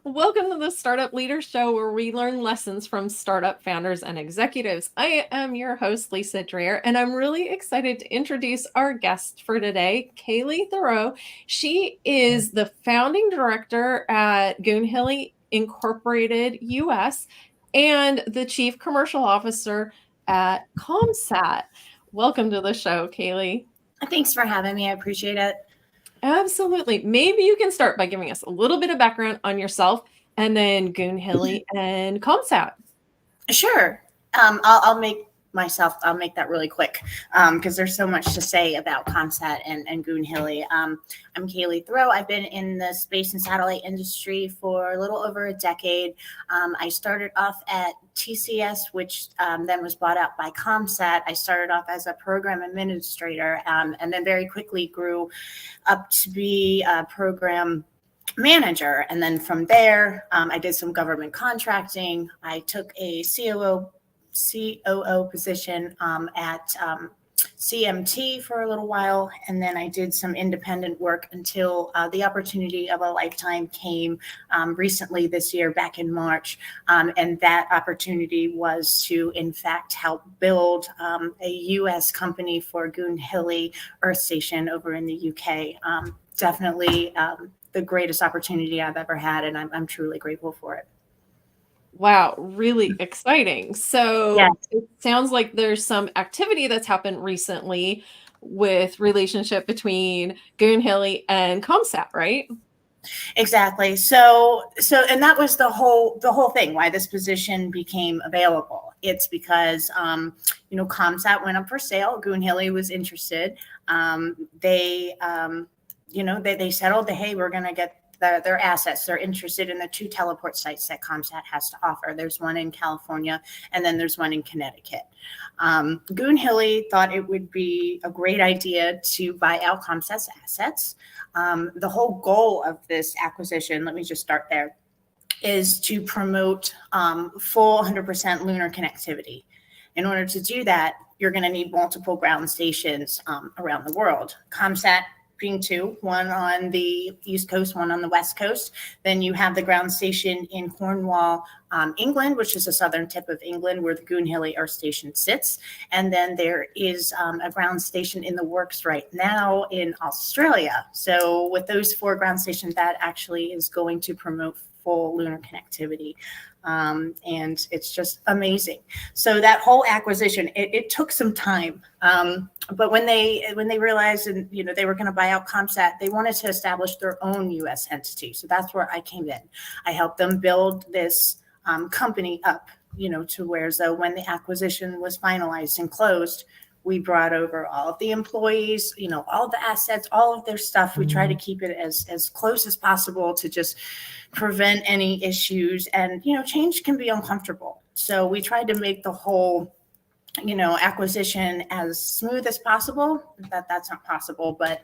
Welcome to the Startup Leader Show, where we learn lessons from startup founders and executives. I am your host, Lisa Dreher, and I'm really excited to introduce our guest for today, Kailey Theroux. She is the founding director at Goonhilly Incorporated US and the chief commercial officer at ComSat. Welcome to the show, Kailey. Thanks for having me. I appreciate it. Absolutely. Maybe you can start by giving us a little bit of background on yourself and then Goonhilly and ComSat. Sure. I'll make that really quick because there's so much to say about ComSat and Goonhilly. I'm Kailey Theroux. I've been in the space and satellite industry for a little over a decade. I started off at TCS, which then was bought out by ComSat. I started off as a program administrator and then very quickly grew up to be a program manager. And then from there, I did some government contracting. I took a COO position at CMT for a little while. And then I did some independent work until the opportunity of a lifetime came recently this year, back in March. And that opportunity was to, in fact, help build a U.S. company for Goonhilly Earth Station over in the UK. Definitely the greatest opportunity I've ever had, and I'm truly grateful for it. Wow, really exciting. So Yes. It sounds like there's some activity that's happened recently with relationship between Goonhilly and ComSat, right? Exactly. So, and that was the whole thing, why this position became available. It's because, ComSat went up for sale. Goonhilly was interested. They settled hey, we're going to get their assets. They're interested in the 2 teleport sites that ComSat has to offer. There's one in California, and then there's one in Connecticut. Goonhilly thought it would be a great idea to buy out ComSat's assets. The whole goal of this acquisition, let me just start there, is to promote full 100% lunar connectivity. In order to do that, you're going to need multiple ground stations around the world. ComSat being 2, one on the East Coast, one on the West Coast. Then you have the ground station in Cornwall, England, which is the southern tip of England, where the Goonhilly Earth Station sits. And then there is a ground station in the works right now in Australia. So with those 4 ground stations, that actually is going to promote full lunar connectivity. And it's just amazing. So that whole acquisition, it took some time. But when they realized they were going to buy out ComSat, they wanted to establish their own U.S. entity. So that's where I came in. I helped them build this company up, to where so when the acquisition was finalized and closed, we brought over all of the employees, all the assets, all of their stuff. We try to keep it as close as possible to just prevent any issues. And, change can be uncomfortable. So we tried to make the whole, acquisition as smooth as possible. That's not possible, but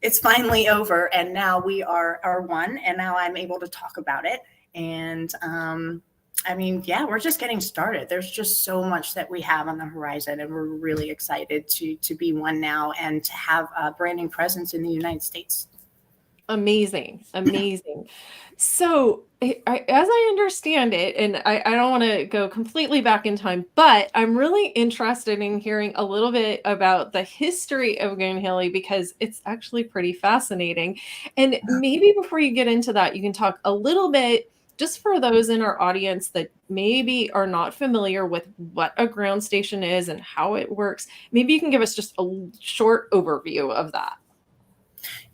it's finally over. And now we are one. And now I'm able to talk about it. And we're just getting started. There's just so much that we have on the horizon, and we're really excited to be one now and to have a branding presence in the United States. Amazing. So as I understand it, and I don't want to go completely back in time, but I'm really interested in hearing a little bit about the history of Goonhilly, because it's actually pretty fascinating. And maybe before you get into that, you can talk a little bit, just for those in our audience that maybe are not familiar with what a ground station is and how it works. Maybe you can give us just a short overview of that.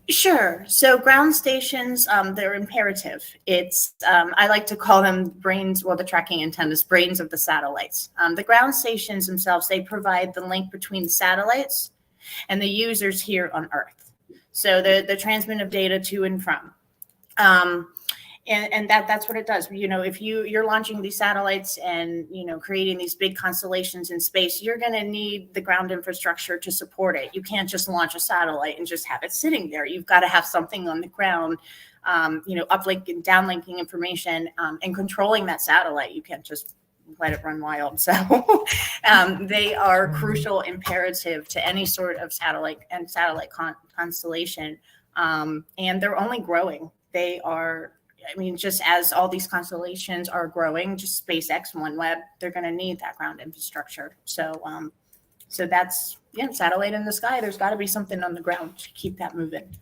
Sure. So ground stations, they're imperative. It's, I like to call them brains, the tracking antennas, brains of the satellites. The ground stations themselves, they provide the link between the satellites and the users here on Earth. So the transmit of data to and from. And that's what it does. If you're launching these satellites and, creating these big constellations in space, you're going to need the ground infrastructure to support it. You can't just launch a satellite and just have it sitting there. You've got to have something on the ground, uplinking, downlinking information, and controlling that satellite. You can't just let it run wild. So they are crucial, imperative to any sort of satellite constellation. And they're only growing. They are I mean, just as all these constellations are growing, just SpaceX, OneWeb, they're going to need that ground infrastructure. So that's, yeah, satellite in the sky. There's got to be something on the ground to keep that moving.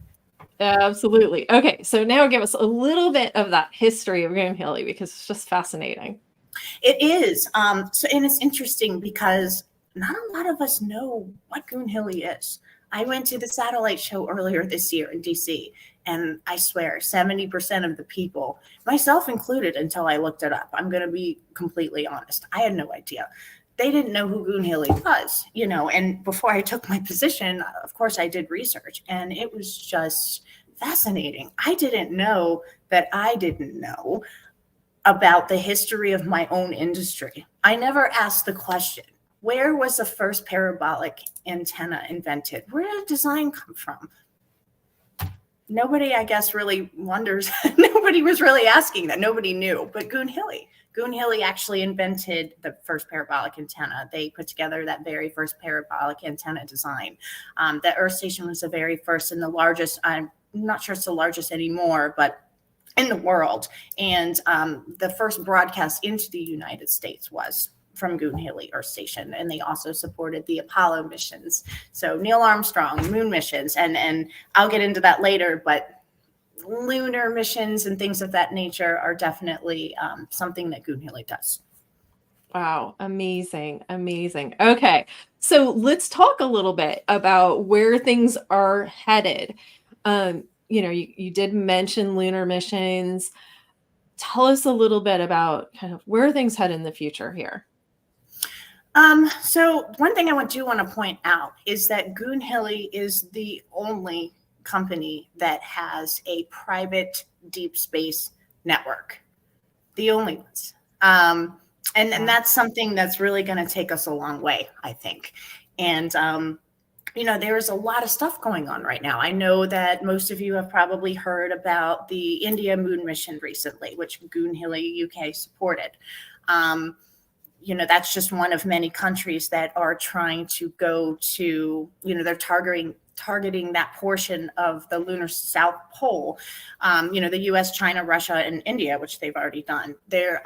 Absolutely. Okay, so now give us a little bit of that history of Goonhilly, because it's just fascinating. It is. And it's interesting because not a lot of us know what Goonhilly is. I went to the satellite show earlier this year in DC, and I swear 70% of the people, myself included, until I looked it up, I'm going to be completely honest, I had no idea. They didn't know who Goonhilly was, and before I took my position, of course, I did research, and it was just fascinating. I didn't know that I didn't know about the history of my own industry. I never asked the question, where was the first parabolic antenna invented? Where did design come from? Nobody, I guess, really wonders. Nobody was really asking that. Nobody knew. But Goonhilly actually invented the first parabolic antenna. They put together that very first parabolic antenna design. The Earth station was the very first and the largest. I'm not sure it's the largest anymore, but in the world. And the first broadcast into the United States was from Goonhilly Earth Station. And they also supported the Apollo missions. So Neil Armstrong, moon missions, and I'll get into that later, but lunar missions and things of that nature are definitely something that Goonhilly does. Wow, amazing, amazing. Okay, so let's talk a little bit about where things are headed. You did mention lunar missions. Tell us a little bit about kind of where things head in the future here. So one thing I do want to point out is that Goonhilly is the only company that has a private deep space network. The only ones. And that's something that's really going to take us a long way, I think. And, there's a lot of stuff going on right now. I know that most of you have probably heard about the India moon mission recently, which Goonhilly UK supported. That's just one of many countries that are trying to go to, they're targeting that portion of the lunar South Pole, the US, China, Russia, and India, which they've already done. There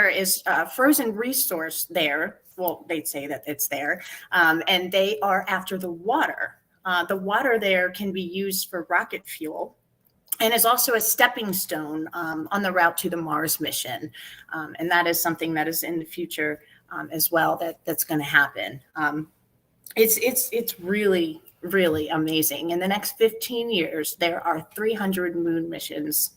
is a frozen resource there. Well, they'd say that it's there. And they are after the water. The water there can be used for rocket fuel, and is also a stepping stone on the route to the Mars mission. And that is something that is in the future as well, that's going to happen. It's really, really amazing. In the next 15 years, there are 300 moon missions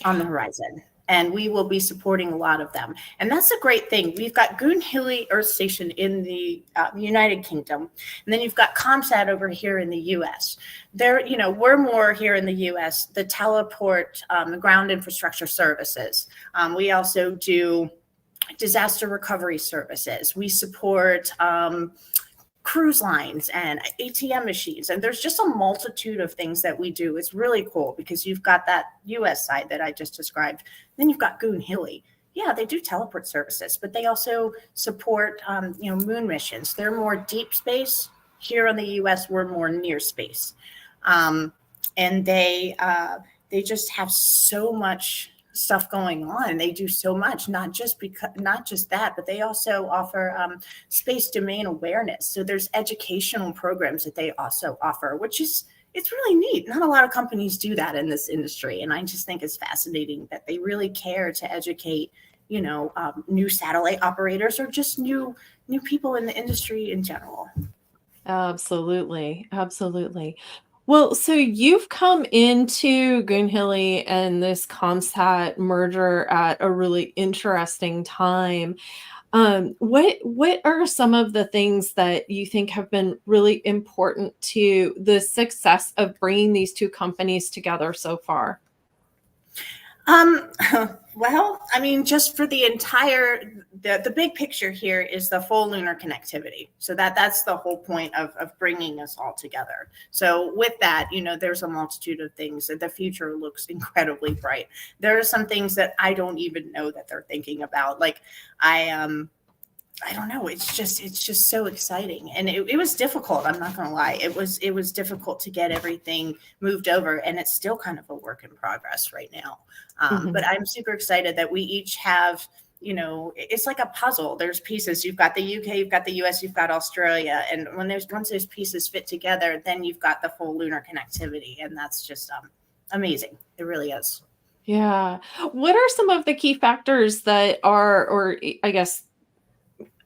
on the horizon, and we will be supporting a lot of them. And that's a great thing. We've got Goonhilly Earth Station in the United Kingdom, and then you've got ComSat over here in the U.S. We're more here in the U.S. The teleport, the ground infrastructure services. We also do disaster recovery services. We support cruise lines and ATM machines. And there's just a multitude of things that we do. It's really cool because you've got that US side that I just described. Then you've got Goonhilly. Yeah, they do teleport services, but they also support, moon missions. They're more deep space. Here in the US, we're more near space. And they just have so much stuff going on. They do so much, not just that, but they also offer space domain awareness. So there's educational programs that they also offer, it's really neat. Not a lot of companies do that in this industry. And I just think it's fascinating that they really care to educate, new satellite operators or just new people in the industry in general. Absolutely. Absolutely. Well, so you've come into Goonhilly and this ComSat merger at a really interesting time. What are some of the things that you think have been really important to the success of bringing these two companies together so far? Well, I mean, just for the entire, the big picture here is the full lunar connectivity. So that's the whole point of bringing us all together. So with that, there's a multitude of things that the future looks incredibly bright. There are some things that I don't even know that they're thinking about. Like I don't know. It's just so exciting, and it was difficult. I'm not going to lie. It was difficult to get everything moved over, and it's still kind of a work in progress right now. But Mhm. I'm super excited that we each have, it's like a puzzle. There's pieces. You've got the UK, you've got the US, you've got Australia, and once those pieces fit together, then you've got the full lunar connectivity, and that's just amazing. It really is. Yeah. What are some of the key factors that are, or I guess,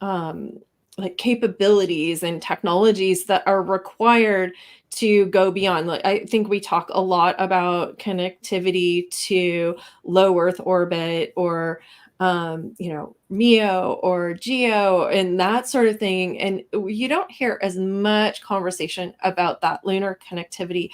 um, like capabilities and technologies that are required to go beyond? Like, I think we talk a lot about connectivity to low Earth orbit or, MEO or GEO and that sort of thing. And you don't hear as much conversation about that lunar connectivity.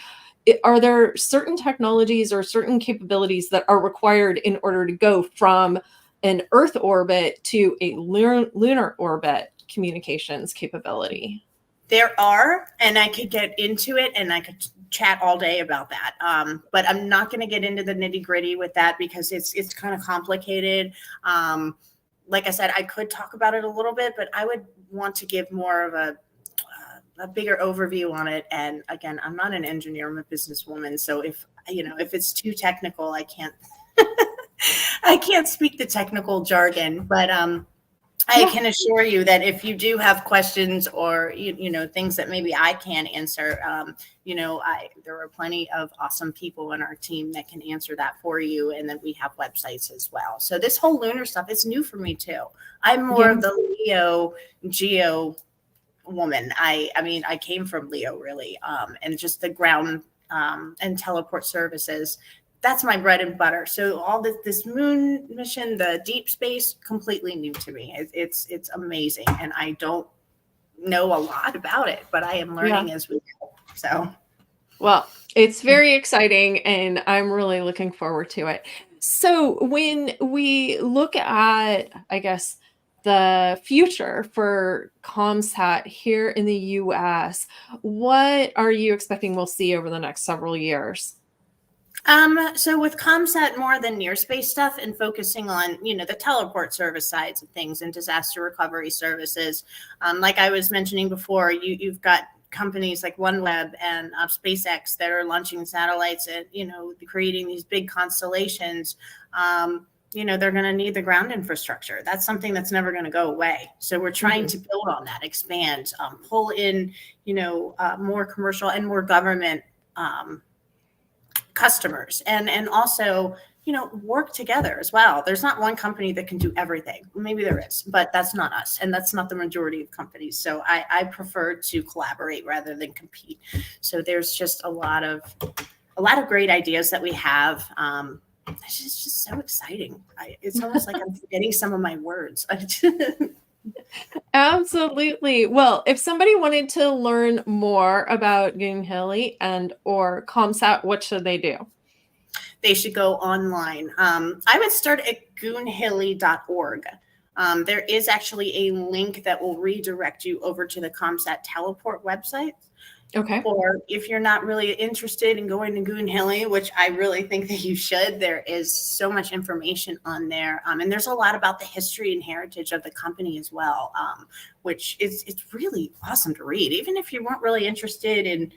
Are there certain technologies or certain capabilities that are required in order to go from an Earth orbit to a lunar orbit communications capability? There are, and I could get into it and I could chat all day about that. But I'm not going to get into the nitty gritty with that because it's kind of complicated. Like I said, I could talk about it a little bit, but I would want to give more of a bigger overview on it. And again, I'm not an engineer; I'm a businesswoman. So if it's too technical, I can't I can't speak the technical jargon. But I Yeah. can assure you that if you do have questions or things that maybe I can't answer, there are plenty of awesome people in our team that can answer that for you, and then we have websites as well. So this whole lunar stuff is new for me too. I'm more Yeah. of the Leo Geo woman. I mean I came from Leo really, and just the ground and teleport services, that's my bread and butter. So all this moon mission, the deep space, completely new to me. It's amazing, and I don't know a lot about it, but I am Yeah. learning as we go. So Well, it's very exciting and I'm really looking forward to it. So, when we look at, I guess, the future for ComSat here in the US, what are you expecting we'll see over the next several years? so with ComSat more than near space stuff and focusing on, the teleport service sides of things and disaster recovery services. Like I was mentioning before, you've got companies like OneWeb and SpaceX that are launching satellites and, creating these big constellations. They're going to need the ground infrastructure. That's something that's never going to go away. So we're trying Mhm. to build on that, expand, pull in, more commercial and more government customers, and also work together as well. There's not one company that can do everything. Maybe there is, but that's not us, and that's not the majority of companies. So I prefer to collaborate rather than compete. So there's just a lot of great ideas that we have. It's just so exciting. It's almost like I'm forgetting some of my words. Absolutely. Well, if somebody wanted to learn more about Goonhilly and or ComSat, what should they do? They should go online. I would start at goonhilly.org. There is actually a link that will redirect you over to the ComSat Teleport website. Okay. Or if you're not really interested in going to Goonhilly, which I really think that you should, there is so much information on there. And there's a lot about the history and heritage of the company as well, which is it's really awesome to read. Even if you weren't really interested in,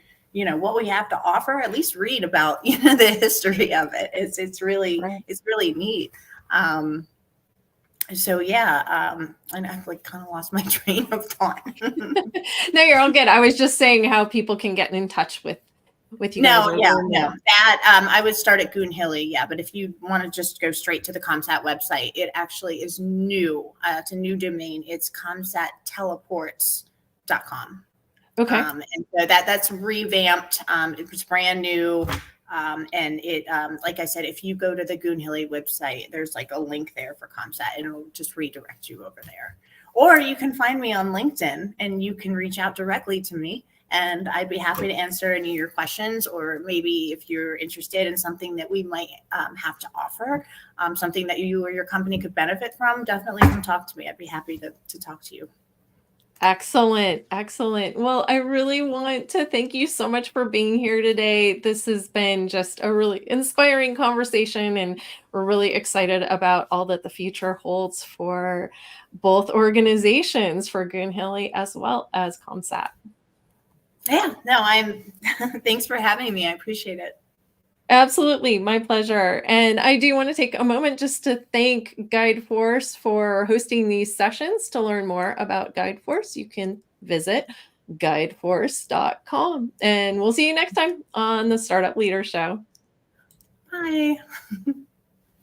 what we have to offer, at least read about, the history of it. Right. It's really neat. So yeah, and I've like kind of lost my train of thought. No, you're all good. I was just saying how people can get in touch with you guys No, or yeah, learn no. more. That I would start at Goonhilly, yeah. But if you want to just go straight to the ComSat website, it actually is new. It's a new domain. It's comsatteleports.com. Okay. And so that's revamped. It was brand new. And it, like I said, if you go to the Goonhilly website, there's like a link there for ComSat, and it'll just redirect you over there. Or you can find me on LinkedIn and you can reach out directly to me, and I'd be happy to answer any of your questions. Or maybe if you're interested in something that we might have to offer, something that you or your company could benefit from, definitely come talk to me. I'd be happy to talk to you. Excellent, excellent. Well, I really want to thank you so much for being here today. This has been just a really inspiring conversation, and we're really excited about all that the future holds for both organizations, for Goonhilly as well as ComSat. Yeah, no, I'm, thanks for having me. I appreciate it. Absolutely, my pleasure. And I do want to take a moment just to thank GuideForce for hosting these sessions. To learn more about GuideForce, you can visit guideforce.com. And we'll see you next time on the Startup Leader Show. Bye.